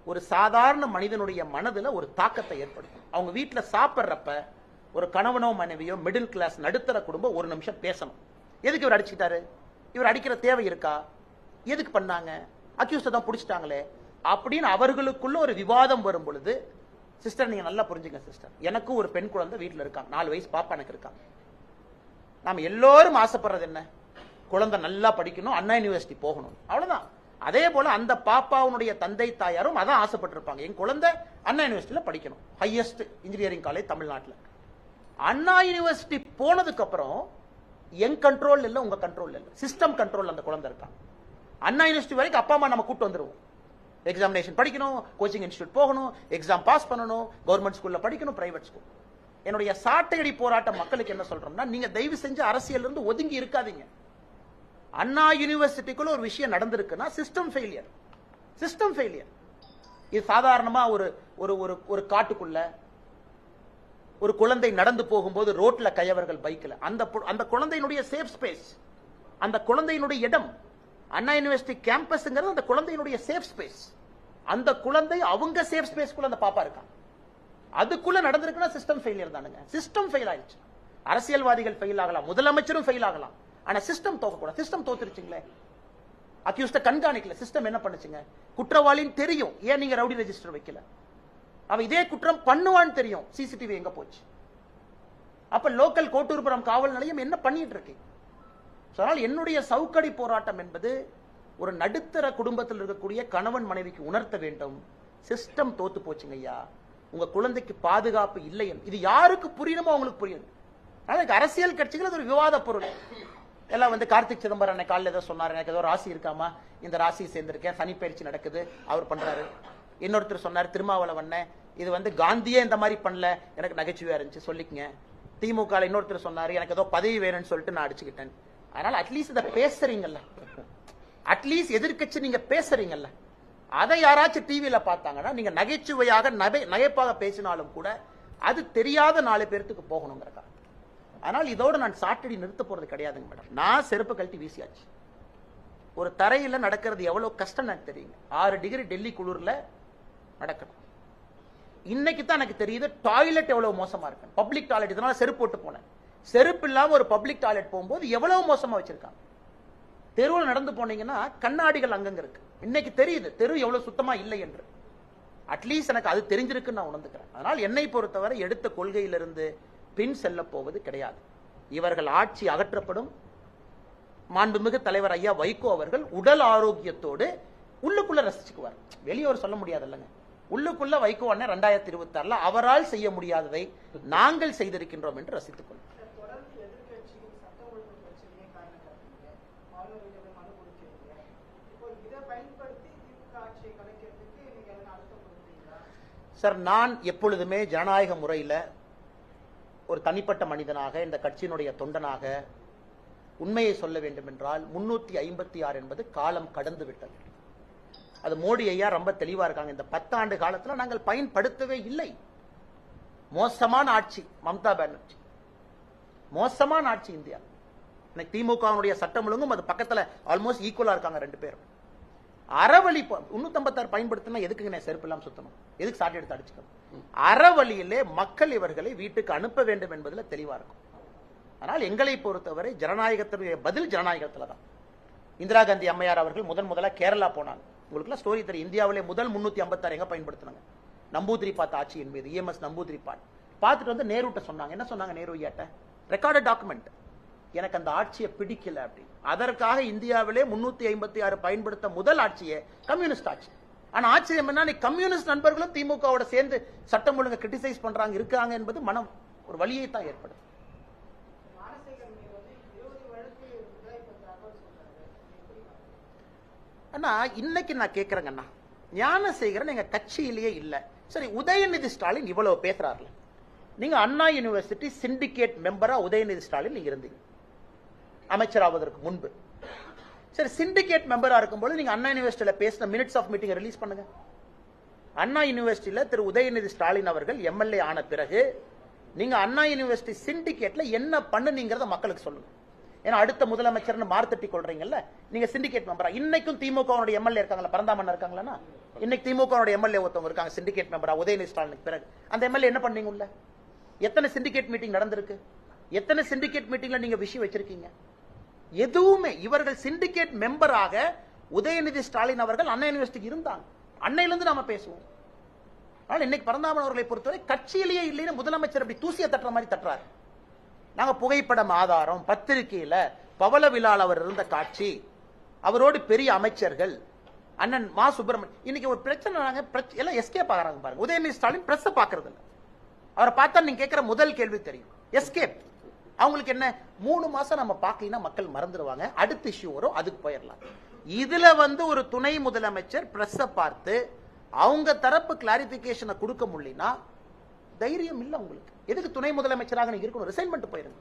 ஒரு சாதாரண மனிதனுடைய மனதுல ஒரு தாக்கத்தை ஏற்படுத்தும். அவங்க வீட்டுல சாப்பிட்றப்ப ஒரு கணவனோ மனைவியோ மிடில் கிளாஸ் நடுத்தர குடும்பம் ஒரு நிமிஷம் பேசணும். எதுக்கு இவர் அடிச்சுட்டாரு, இவர் அடிக்கிற தேவை இருக்கா, எதுக்கு பண்ணாங்க, அக்யூஸ்ட் தான் பிடிச்சிட்டாங்களே அப்படின்னு அவர்களுக்குள்ள ஒரு விவாதம் வரும் பொழுது, சிஸ்டர் நீங்க நல்லா புரிஞ்சுங்க சிஸ்டர், எனக்கும் ஒரு பெண் குழந்தை வீட்டுல இருக்காங்க, 4 வயசு பாப்பா எனக்கு இருக்காங்க. நாம எல்லோரும் ஆசைப்படுறது என்ன, குழந்தை நல்லா படிக்கணும், அண்ணா யூனிவர்சிட்டி போகணும், அவ்வளவுதான். அதே போல அந்த பாப்பாவுடைய தந்தை தாயாரும் அதான் ஆசைப்பட்டிருப்பாங்க, என் குழந்தை அண்ணா யூனிவர்சிட்டியில படிக்கணும், ஹையஸ்ட் இன்ஜினியரிங் காலேஜ் தமிழ்நாட்டில். அண்ணா யூனிவர்சிட்டி போனதுக்கு அப்புறம் என் கண்ட்ரோல் இல்ல, உங்க கண்ட்ரோல் இல்ல, சிஸ்டம் கண்ட்ரோல் அந்த குழந்தை இருக்காங்க. அண்ணா யூனிவர்சிட்டி வரைக்கும் அப்பா அம்மா நம்ம கூட்டு வந்துருவோம். எக்ஸாமினேஷன் படிக்கணும், கோச்சிங் இன்ஸ்டியூட் போகணும், எக்ஸாம் பாஸ் பண்ணணும், கவர்மெண்ட் ஸ்கூல்ல படிக்கணும், பிரைவேட் ஸ்கூல். என்னுடைய சாட்டையடி போராட்ட மக்களுக்கு என்ன சொல்றோம்னா, நீங்க தயவு செஞ்சு அரசியல் இருந்து ஒதுங்கி இருக்காதீங்க. அண்ணா யூனிவர்சிட்டிக்குள்ள ஒரு விஷயம் நடந்திருக்குன்னா சிஸ்டம் ஃபெயிலியர். System failure. இது சாதாரணமா ஒரு காட்டுக்குள்ள ஒரு குழந்தை நடந்து போகும்போது ரோட்ல கையவர்கள் பைக்ல, அந்த குழந்தையினுடைய சேஃப் ஸ்பேஸ், அந்த குழந்தையினுடைய இடம், அண்ணா யூனிவர்சிட்டி கேம்பஸ்ங்கிறது அந்த குழந்தையினுடைய சேஃப் ஸ்பேஸ். அந்த குழந்தை அவங்க சேஃப் ஸ்பேஸ்க்குள்ள அந்த பாப்பா இருக்கான், அதுக்குள்ள நடந்திருக்குன்னா சிஸ்டம் ஃபெயிலியர் தானுங்க. சிஸ்டம் ஃபெயில் ஆயிடுச்சு. அரசியல்வாதிகள் ஃபெயில் ஆகலாம், முதலமைச்சரும் ஃபெயில் ஆகலாம், ஆனா சிஸ்டம் தோக்கக்கூடாது. சிஸ்டம் தோத்துருச்சுங்களே, அக்யூஸ்ட கண்காணிக்கல, சிஸ்டம் என்ன பண்ணுச்சுங்க, குற்றவாளின்னு தெரியும், ஏன் நீங்க ரவுடி ரெஜிஸ்டர் வைக்கல, அவன் இதே குற்றம் பண்ணுவான்னு தெரியும், சிசிடிவி எங்க போச்சு. அப்ப லோக்கல் கோட்டூர்புரம் காவல் நிலையம் என்ன பண்ணிட்டு இருக்கு? என்னுடைய சவுக்கடி போராட்டம் என்பது ஒரு நடுத்தர குடும்பத்தில் இருக்கக்கூடிய கணவன் மனைவிக்கு உணர்த்த வேண்டும், சிஸ்டம் தோத்து போச்சுங்க ஐயா, உங்க குழந்தைக்கு பாதுகாப்பு இல்லை. இது யாருக்கு புரியணுமோ அவங்களுக்கு புரியும். அரசியல் கட்சிகள் அது ஒரு விவாத பொருள். எல்லாம் வந்து கார்த்திக் சிதம்பரம் அன்னை காலையில் ஏதோ சொன்னார், எனக்கு ஏதோ ராசி இருக்காமா, இந்த ராசி சேர்ந்திருக்கேன், சனி பயிற்சி நடக்குது, அவர் பண்றாரு. இன்னொருத்தர் சொன்னார் திருமாவளவன், இது வந்து காந்தியே இந்த மாதிரி பண்ணல, எனக்கு நகைச்சுவையா இருந்துச்சு, சொல்லிக்கங்க. திமுக இன்னொருத்தர் சொன்னாரு, எனக்கு ஏதோ பதவி வேணும்னு சொல்லிட்டு நான் அடிச்சுக்கிட்டேன். அதனால அட்லீஸ்ட் இதை பேசுறீங்கல்ல, அட்லீஸ்ட் எதிர்கட்சி நீங்க பேசுறீங்கல்ல, அதை யாராச்சும் டிவியில பார்த்தாங்கன்னா நீங்க நகைச்சுவையாக நகைப்பாக பேசினாலும் கூட அது தெரியாத 4 பேருக்கு போகணுங்கிறக்கா. ஆனால் இதோட நான் சாட்டடி நிறுத்த போறது கிடையாதுங்க மேடம். நான் செருப்பு கழட்டி வீசியாச்சு. ஒரு தரையில நடக்கிறது எவ்வளவு கஷ்டம் எனக்கு தெரியுங்க. 6 டிகிரி டெல்லி குளிர்ல நடக்கணும். இன்னைக்கு தான் எனக்கு தெரியுது டாய்லெட் எவ்வளவு மோசமா இருக்கு. பப்ளிக் டாய்லெட், இதனால செருப்பு போட்டு போனேன். செருப்பு இல்லாம ஒரு பப்ளிக் டாய்லெட் போகும்போது எவ்வளவு மோசமா வச்சிருக்காங்க. தெருவில் நடந்து போனீங்கன்னா கண்ணாடிகள் அங்கங்க இருக்கு. இன்னைக்கு தெரியுது தெரு எவ்வளவு சுத்தமா இல்லை என்று. அட்லீஸ்ட் எனக்கு அது தெரிஞ்சிருக்குன்னு நான் உணர்ந்துக்கிறேன். அதனால் என்னை பொறுத்தவரை எடுத்த கொள்கையிலிருந்து பின் செல்ல போவது கிடையாது. இவர்கள் ஆட்சி அகற்றப்படும். மாண்புமிகு தலைவர் ஐயா வைகோ அவர்கள் உடல் ஆரோக்கியத்தோடு உள்ளுக்குள்ள ரசிச்சுக்குவார். வெளியோர் சொல்ல முடியாது இல்லைங்க. உள்ளுக்குள்ள வைகோ அண்ணன் 2026 அவரால் செய்ய முடியாததை நாங்கள் செய்திருக்கின்றோம் என்று ரசித்துக் கொள்ளும். சார், நான் எப்பொழுதுமே ஜனநாயக முறையில் ஒரு தனிப்பட்ட மனிதனாக இந்த கட்சியினுடைய தொண்டனாக உண்மையை சொல்ல வேண்டும் என்றால் 356 என்பது காலம் கடந்து விட்டது. அது மோடி ஐயா ரொம்ப தெளிவா இருக்காங்க. இந்த 10 ஆண்டு காலத்தில் நாங்கள் பயன்படுத்தவே இல்லை. மோசமான ஆட்சி மம்தா பானர்ஜி, மோசமான ஆட்சி இந்தியா. திமுக சட்டம் ஒழுங்கும் அது பக்கத்தில் ஆல்மோஸ்ட் ஈக்குவலா இருக்காங்க ரெண்டு பேரும். அறவழி 356 பயன்படுத்தினா எதுக்குங்க செருப்பு எல்லாம் சுத்தணும், எதுக்கு சாட்டை எடுத்து அடிச்சுக்கணும்? அறவழியிலே மக்கள் இவர்களை வீட்டுக்கு அனுப்ப வேண்டும் என்பதில் தெளிவா இருக்கும். ஆனால் எங்களை பொறுத்தவரை ஜனநாயகத்தினுடைய பதில் ஜனநாயகத்தில் தான். இந்திரா காந்தி அம்மையார் அவர்கள் முதலா கேரளா போனாங்க. உங்களுக்கு ஸ்டோரி தெரியும். இந்தியாவிலே முதல் 356 எங்க பயன்படுத்தினாங்க? நம்பூதிரிபாத் ஆட்சியின் மீது, EMS நம்பூதிரிபாத் பார்த்துட்டு வந்து நேருட்ட சொன்னாங்க. என்ன சொன்னாங்க நேரு ஐயாட்ட? ரெக்கார்டட் டாக்குமெண்ட், எனக்கு அந்த ஆட்சியை பிடிக்கல அப்படி. அதற்காக இந்தியாவிலே 356 பயன்படுத்த முதல் ஆட்சியே கம்யூனிஸ்ட் ஆட்சி. ஆனா ஆச்சரியம் என்ன, கம்யூனிஸ்ட் நண்பர்களும் திமுகவோட சேர்ந்து சட்டம் ஒழுங்கை கிரிட்டிசைஸ் பண்றாங்க இருக்காங்க என்பது மனம் ஒரு வலியை தான் ஏற்படுது. அண்ணா இன்னைக்கு நான் கேட்கிறேங்கண்ணா, ஞானசேகரன் எங்க கட்சியிலேயே இல்ல. சரி, உதயநிதி ஸ்டாலின் இவ்வளவு பேசுறாருல, நீங்க அண்ணா யூனிவர்சிட்டி சிண்டிகேட் மெம்பரா உதயநிதி ஸ்டாலின் நீங்க இருந்தீங்க அமைச்சராவதற்கு முன்பு. சரி, சிண்டிகேட் மெம்பரா இருக்கும்போது நீங்க அண்ணா யூனிவர்சிட்டியில பேசின மினிட்ஸ் ஆஃப் மீட்டிங் ரிலீஸ் பண்ணுங்க. அண்ணா யூனிவர்சிட்டியில திரு உதயநிதி ஸ்டாலின் அவர்கள் எம்எல்ஏ ஆன பிறகு நீங்க அண்ணா யூனிவர்சிட்டி சிண்டிகேட்ல என்ன பண்ணுனீங்கறத மக்களுக்கு சொல்லுங்க. ஏன்னா அடுத்த முதலமைச்சர்னு மார்த்தட்டி கொள்றீங்கல்ல, நீங்க சிண்டிகேட் மெம்பரா. இன்னைக்கும் திமுக எம்எல்ஏ இருக்காங்களா, பரந்தாமன் இருக்காங்களா? இன்னைக்கு திமுக எம்எல்ஏ ஒருத்தவங்க இருக்காங்க சிண்டிகேட் மெம்பரா உதயநிதி ஸ்டாலினுக்கு பிறகு. அந்த எம்எல்ஏ என்ன பண்ணீங்க? உள்ள எத்தனை சிண்டிகேட் மீட்டிங் நடந்திருக்கு? எத்தனை சிண்டிகேட் மீட்டிங்ல நீங்க விஷயம் வச்சிருக்கீங்க? எதுவுமே. இவர்கள் சிண்டிகேட் மெம்பராக உதயநிதி ஸ்டாலின் அவர்கள் அண்ணா யூனிவர்சிட்டிக்கு இருந்தாங்க. அன்னையிலிருந்து நாம பேசுவோம். ஆனால் இன்னைக்கு பரந்தாமன் அவர்களை பொறுத்தவரை கட்சியிலேயே இல்லைன்னு முதலமைச்சர் அப்படி தூசிய தட்டுற மாதிரி தட்டுறாரு. நாங்க புகைப்படம் ஆதாரம், பத்திரிகையில பவள விழால் அவர் இருந்த காட்சி, அவரோடு பெரிய அமைச்சர்கள், அண்ணன் மா சுப்பிரமணியன். இன்னைக்கு ஒரு பிரச்சனை, எல்லாம் எஸ்கேப் ஆகிறாங்க பாருங்க. உதயநிதி ஸ்டாலின் பிரஸ் பாக்குறது இல்ல. அவரை பார்த்தா நீங்க கேட்கிற முதல் கேள்வி தெரியும், எஸ்கேப். அவங்களுக்கு என்ன, 3 மாசம் நம்ம பார்க்கலாம் மக்கள் மறந்துடுவாங்க, அடுத்த இஷ்யூ வரும், அதுக்கு போயிடலாம். இதுல ஒரு துணை முதலமைச்சர் பிரஸ் பார்த்து அவங்க தரப்பு கிளாரிபிகேஷனை கொடுக்க முடியலனா தைரியம் இல்ல உங்களுக்கு. எதுக்கு துணை முதலமைச்சராக நீங்க இருக்கணும்? ரிசைன் பண்ணிட்டு போயிருங்க.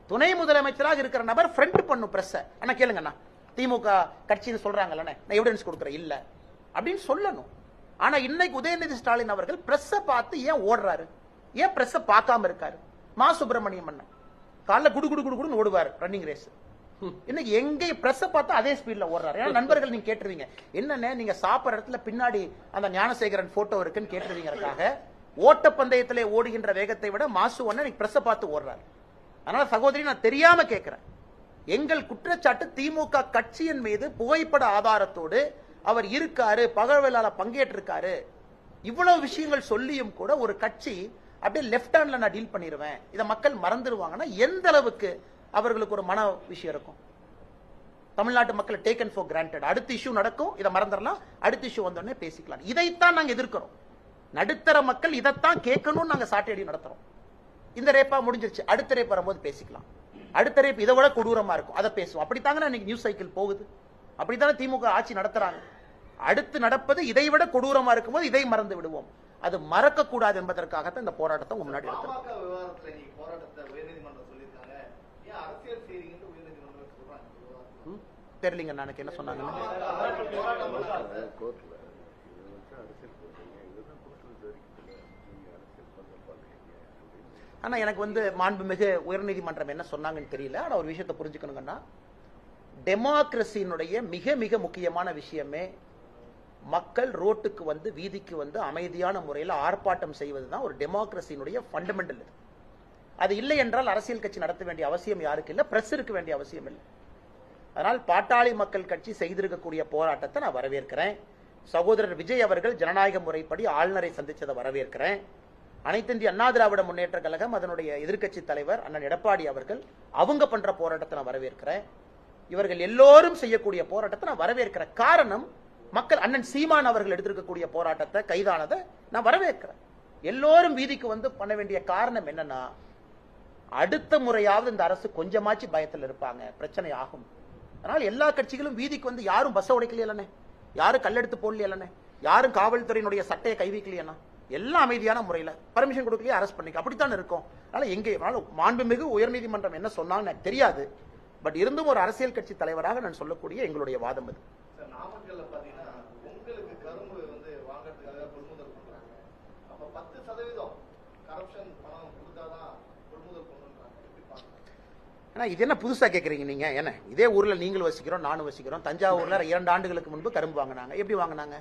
துணை முதலமைச்சராக இருக்கிற நபர் ஃப்ரண்ட் பண்ணும் பிரஸ். அண்ணா கேளுங்கண்ணா, திமுக கட்சின்னு சொல்றாங்கல்ல, நான் எவிடன்ஸ் கொடுக்குறேன் இல்ல அப்படின்னு சொல்லணும். ஆனா இன்னைக்கு உதயநிதி ஸ்டாலின் அவர்கள் பிரஸ் பார்த்து ஏன் ஓடுறாரு? ஏன் பிரஸ் பார்க்காம இருக்காரு? மா சுப்பிரமணியம் அண்ணன் காலைல குடு குடு குடு குடுன்னு ஓடுவார் ரன்னிங் ரேஸ். இன்னைக்கு எங்க பிரஸ் பார்த்தா அதே ஸ்பீட்ல ஓடுறாரு. ஏன்னா நண்பர்கள் நீங்க கேட்டுருவீங்க, என்னன்னு நீங்க சாப்பிட்ற இடத்துல பின்னாடி அந்த ஞானசேகரன் போட்டோ இருக்குன்னு கேட்டுருவீங்கறதுக்காக ஓட்டப்பந்தயத்திலே ஓடுகின்ற வேகத்தை விட மாசு ஒண்ணு பிரஸ் பார்த்து ஓடுறாரு. அதனால சகோதரி, நான் தெரியாம கேட்கிறேன், எங்கள் குற்றச்சாட்டு திமுக கட்சியின் மீது புகைப்பட ஆதாரத்தோடு அவர் இருக்காரு, பகவலால பங்கேற்றிருக்காரு, இவ்வளவு விஷயங்கள் சொல்லியும் கூட ஒரு கட்சி அப்படியே லெப்ட் ஹேண்ட்ல நான் டீல் பண்ணிடுவேன், இதை மக்கள் மறந்துடுவாங்கன்னா எந்த அளவுக்கு அவர்களுக்கு ஒரு மன விஷயம் இருக்கும்? தமிழ்நாட்டு மக்கள் டேக்கன் ஃபார் கிராண்டட். அடுத்த இஷ்யூ நடக்கும், இதை மறந்துடலாம், அடுத்த இஷ்யூ வந்தோடனே பேசிக்கலாம். இதைத்தான் நாங்க எதிர்க்கிறோம். நடுத்தர மக்கள் இதைத்தான் கேட்கணும்னு நாங்க சாட்டையடி நடத்துறோம். இந்த ரேப்பா முடிஞ்சிருச்சு, அடுத்த ரேப் வரும்போது பேசிக்கலாம். அடுத்த ரேப் இதை விட கொடூரமா இருக்கும், அதை பேசுவோம். அப்படித்தாங்க இன்னைக்கு நியூஸ் சைக்கிள் போகுது. அப்படித்தானே திமுக ஆட்சி நடத்துறாங்க. அடுத்து நடப்பது இதை விட கொடூரமா இருக்கும்போது இதை மறந்து விடுவோம். அது மறக்க கூடாது என்பதற்காகத்தான் இந்த போராட்டத்தை முன்னாடி எடுத்துறோம். தெரியலங்க எனக்கு என்ன சொன்னாங்க. ஆனா எனக்கு மாண்புமிகு உயர்நீதிமன்றம் என்ன சொன்னாங்கன்னு தெரியல. ஆனா ஒரு விஷயத்தை புரிஞ்சுக்கணுங்கன்னா, டெமோக்ரஸியினுடைய மிக மிக முக்கியமான விஷயமே மக்கள் ரோட்டுக்கு வீதிக்கு அமைதியான முறையில் ஆர்ப்பாட்டம் செய்வதுதான் ஒரு டெமோக்ரஸியினுடைய ஃபண்டமெண்டல். அது இல்லை என்றால் அரசியல் கட்சி நடத்த வேண்டிய அவசியம் யாருக்கு இல்லை, பிரஸ் இருக்க வேண்டிய அவசியம் இல்லை. அதனால் பாட்டாளி மக்கள் கட்சி செய்திருக்கக்கூடிய போராட்டத்தை நான் வரவேற்கிறேன். சகோதரர் விஜய் அவர்கள் ஜனநாயக முறைப்படி ஆளுநரை சந்திச்சதை வரவேற்கிறேன். அனைத்து இந்திய அண்ணா திராவிட முன்னேற்ற கழகம் அதனுடைய எதிர்க்கட்சி தலைவர் அண்ணன் எடப்பாடி அவர்கள் அவங்க பண்ற போராட்டத்தை நான் வரவேற்கிறேன். இவர்கள் எல்லோரும் செய்யக்கூடிய போராட்டத்தை நான் வரவேற்கிறேன். காரணம், மக்கள் அண்ணன் சீமான் அவர்கள் எடுத்திருக்கக்கூடிய போராட்டத்தை கைதானதை நான் வரவேற்கிறேன். எல்லோரும் வீதிக்கு வந்து பண்ண வேண்டிய காரணம் என்னன்னா, அடுத்த முறையாவது இந்த அரசு கொஞ்சமாச்சு பயத்தில் இருப்பாங்க, பிரச்சனை ஆகும். அதனால எல்லா கட்சிகளும் வீதிக்கு வந்து யாரும் பஸ் உடைக்கலையே, யாரும் கல்லெடுத்து போடலையே, யாரும் காவல்துறையினுடைய சட்டையை கை வைக்கலையா, எல்லாம் அமைதியான முறையில் பர்மிஷன் கொடுக்கலையே அரெஸ்ட் பண்ணிக்க, அப்படித்தான் இருக்கும். அதனால எங்கே மாண்புமிகு உயர்நீதிமன்றம் என்ன சொன்னாங்க எனக்கு தெரியாது. பட் இருந்தும் ஒரு அரசியல் கட்சி தலைவராக நான் சொல்லக்கூடிய எங்களுடைய வாதம் அது. நாமக்கல்ல பாத்தீங்கன்னா உங்களுக்கு கரும்பு வந்து வாங்குறதுக்காக கொள்முதல் பண்றாங்க. அப்ப 10% கரப்ஷன் பணம் கொடுத்தாதான் கொள்முதல் பண்றாங்க. எப்படி பாக்குறீங்க? ஆனா இது என்ன புதுசா கேக்குறீங்க நீங்க? என்ன இதே ஊர்ல நீங்களும் வசிக்கிறோம், நானும் வசிக்கிறோம். தஞ்சாவூர்ல 2 ஆண்டுகளுக்கு முன்பு கரும்பு வாங்கினாங்க. எப்படி வாங்கினாங்க?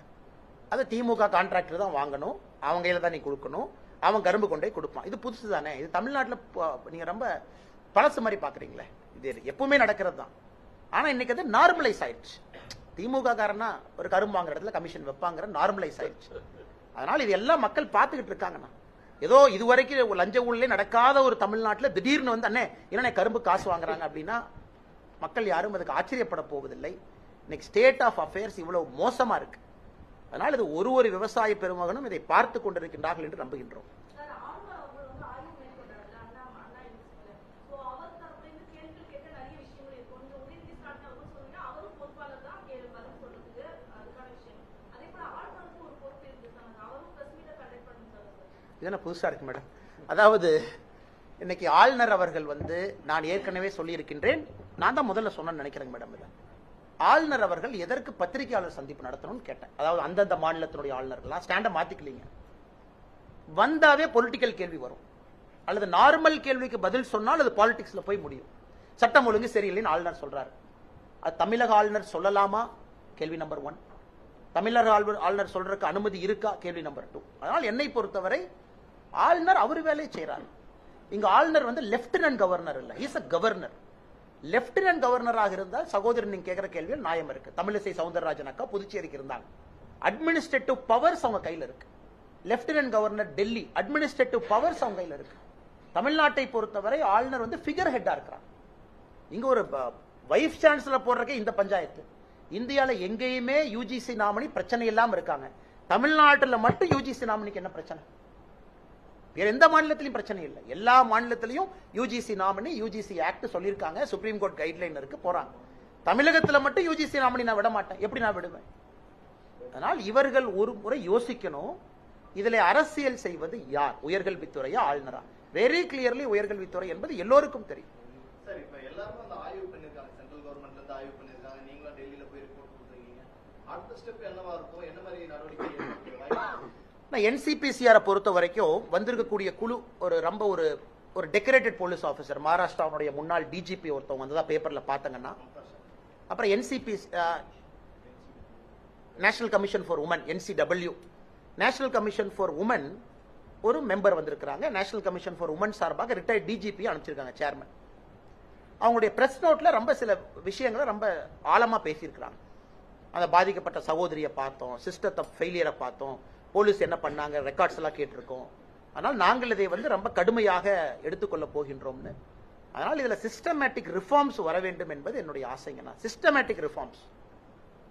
அது திமுக கான்ட்ராக்டர் தான் வாங்கணும், அவங்க கையில தான் நீ கொடுக்கணும், அவன் கரும்பு கொண்டே கொடுப்பான். இது புதுசு தானே? இது தமிழ்நாட்டில் நீங்க ரொம்ப பழசு மாதிரி பாக்குறீங்களே. இது எப்பவுமே நடக்கிறது தான். ஆனா இன்னைக்கு அது நார்மலைஸ் ஆயிடுச்சு. திமுக காரனா ஒரு கரும்பு வாங்குற இடத்துல கமிஷன் வைப்பாங்கிற நார்மலைஸ் ஆயிடுச்சு. அதனால இது எல்லாம் மக்கள் பார்த்துக்கிட்டு இருக்காங்கண்ணா. ஏதோ இதுவரைக்கும் லஞ்ச ஊழலே நடக்காத ஒரு தமிழ்நாட்டில் திடீர்னு வந்து அண்ணே என்ன கரும்பு காசு வாங்குறாங்க அப்படின்னா மக்கள் யாரும் அதுக்கு ஆச்சரியப்பட போவதில்லை. இன்னைக்கு ஸ்டேட் ஆஃப் அஃபேர்ஸ் இவ்வளவு மோசமா இருக்கு. அதனால இது ஒரு விவசாய பெருமகனும் இதை பார்த்து கொண்டிருக்கின்றார்கள் என்று நம்புகின்றோம். இது புதுசா இருக்கு மேடம். அதாவது இன்னைக்கு ஆளுநர் அவர்கள் வந்து நான் ஏற்கனவே சொல்லி இருக்கின்றேன், நான் தான் முதல்ல சொன்னேன்னு நினைக்கிறேன் மேடம். இதை ஆளுநர் அவர்கள் எதற்கு பத்திரிகையாளர் சந்திப்பு நடத்தணும்னு கேட்டேன். அதாவது அந்தந்த மாநிலத்தினுடைய ஆளுநர்கள் ஸ்டாண்ட மாத்திக்கலீங்க. வந்தாவே பொலிட்டிக்கல் கேள்வி வரும், அல்லது நார்மல் கேள்விக்கு பதில் சொன்னால் அது பாலிடிக்ஸ்ல போய் முடியும். சட்டம் ஒழுங்கு சரியில்லைன்னு ஆளுநர் சொல்றாரு. அது தமிழக ஆளுநர் சொல்லலாமா? கேள்வி நம்பர் 1. தமிழக ஆளுநர் சொல்றதுக்கு அனுமதி இருக்கா? கேள்வி நம்பர் 2. அதனால் என்னை பொறுத்தவரை ஆளுநர் அவர் வேலையை செய்யறாரு. இங்க ஆளுநர் வந்து லெப்டினன்ட் கவர்னர் இல்ல, இஸ் அ கவர்னர். லெப்டினன்ட் கவர்னராக இருந்தால் சகோதரன் நீங்க கேட்கிற கேள்வியில் நியாயம் இருக்கு. தமிழிசை சவுந்தரராஜன் அக்கா புதுச்சேரிக்கு இருந்தாங்க. அட்மினிஸ்ட்ரேட்டிவ் பவர்ஸ் அவங்க கையில இருக்கு. Lieutenant governor Delhi, administrative powers அவங்க கையில இருக்கு. தமிழ்நாட்டை பொறுத்தவரை ஆளுநர் வந்து ஃபிகர் ஹெட்டா இருக்கிறார். இங்க ஒரு வைஸ் சான்சலர் போடுறக்கே இந்த பஞ்சாயத்து. இந்தியால எங்கேயுமே யூஜிசி நாமினி பிரச்சனை இல்லாம இருக்காங்க. தமிழ்நாட்டில் மட்டும் யூஜிசி நாமினிக்கு என்ன பிரச்சனை? வேற எந்த மாநிலத்திலும் பிரச்சனை இல்லை. எல்லா மாநிலத்திலையும் யூஜிசி நாமினி, யூஜிசி ஆக்ட் சொல்லியிருக்காங்க, சுப்ரீம் கோர்ட் கைட்லைன் இருக்கு, போறாங்க. தமிழகத்தில் மட்டும் யூஜிசி நாமினி நான் விட மாட்டேன். எப்படி நான் விடுவேன்? அதனால் இவர்கள் ஒரு முறை யோசிக்கணும், இதில் அரசியல் செய்வது யார்? உயர்கல்வித்துறையா ஆளுநரா? வெரி கிளியர்லி உயர்கல்வித்துறை என்பது எல்லோருக்கும் தெரியும். சார் இப்ப எல்லாரும் அந்த ஆய்வு பண்ணிருக்காங்க, சென்ட்ரல் கவர்மெண்ட்ல இருந்து ஆய்வு பண்ணிருக்காங்க, நீங்களும் டெல்லியில போய் ரிப்போர்ட் கொடுத்துருக்கீங்க. அடுத்த ஸ்டெப் என்னவா இருக்கும்? என்ன மாதிரி நடவடிக்கை? என்சிபிசிஆரை பொறுத்த வரைக்கும் வந்திருக்கக்கூடிய குழு ஒரு டெக்கரேட்டட் போலீஸ் ஆபீசர், மகாராஷ்டிராவுடைய முன்னாள் டிஜிபி ஒருத்தவங்க வந்ததா பேப்பர்ல பாத்தங்கன்னா, அப்புறம் NCP national commission for women, NCW national commission for women ஒரு மெம்பர் வந்திருக்கிறாங்க. நேஷனல் கமிஷன் ஃபார் உமன் சார்பாக ரிட்டையர்ட் டிஜிபி அனுப்பிச்சிருக்காங்க சேர்மன். அவங்களுடைய பிரஸ் நோட்ல ரொம்ப சில விஷயங்களை ரொம்ப ஆழமா பேசியிருக்கிறாங்க. அந்த பாதிக்கப்பட்ட சகோதரியை பார்த்தோம், சிஸ்டத்தை ஃபெயிலியரை பார்த்தோம், போலீஸ் என்ன பண்ணாங்க, ரெக்கார்ட்ஸ் எல்லாம் கேட்டிருக்கோம். அதனால் நாங்கள் இதை வந்து ரொம்ப கடுமையாக எடுத்துக்கொள்ள போகின்றோம்னு. அதனால் இதுல சிஸ்டமேட்டிக் ரிஃபார்ம்ஸ் வர வேண்டும் என்பது என்னுடைய ஆசைங்க. சிஸ்டமேட்டிக் ரிஃபார்ம்ஸ்,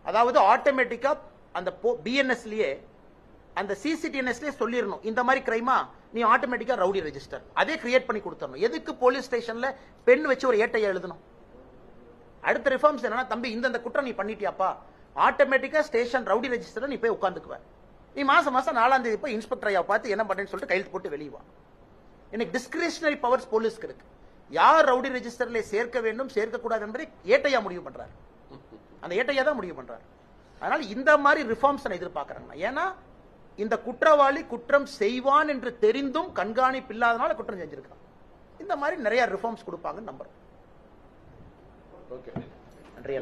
அதாவது ஆட்டோமேட்டிக்கா அந்த பிஎன்எஸ்லயே அந்த சிசிடிஎன்எஸ்லயே சொல்லிடணும், இந்த மாதிரி கிரைமா நீ ஆட்டோமேட்டிக்கா ரவுடி ரெஜிஸ்டர் அதே கிரியேட் பண்ணி கொடுத்துடணும். எதுக்கு போலீஸ் ஸ்டேஷன்ல பெண் வச்சு ஒரு ஏட்டையை எழுதணும்? அடுத்த ரிஃபார்ம்ஸ் என்னன்னா, தம்பி இந்த குற்றம் நீ பண்ணிட்டியாப்பா, ஆட்டோமேட்டிக்கா ஸ்டேஷன் ரவுடி ரெஜிஸ்டர் நீ போய் உட்காந்துக்குவ. நீ மாசம் 4ஆம் தேதி போய் இன்ஸ்பெக்டர் ஐயா பார்த்து என்ன பண்றேன்னு சொல்லிட்டு கையெழுத்து போட்டு வெளியே வா. எனக்கு டிஸ்கிரிஷனரி பவர்ஸ் போலீஸ்க்கு இருக்கு. யார் ரவுடி ரெஜிஸ்டர்ல சேர்க்க வேண்டும் சேர்க்க கூடாது என்பதை ஏட்டையா முடிவு பண்றாரு. அந்த ஏட்டையா தான் முடிவு பண்றாரு. அதனால இந்த மாதிரி ரிஃபார்ம்ஸ் நான் எதிர்பார்க்கறேன். ஏன்னா இந்த குற்றவாளி குற்றம் செய்வான் என்று தெரிந்தும் கண்காணிப்பு இல்லாதனால குற்றம் செஞ்சிருக்கான். இந்த மாதிரி நிறைய ரிஃபார்ம்ஸ் கொடுப்பாங்கன்னு நம்புறேன். நன்றி.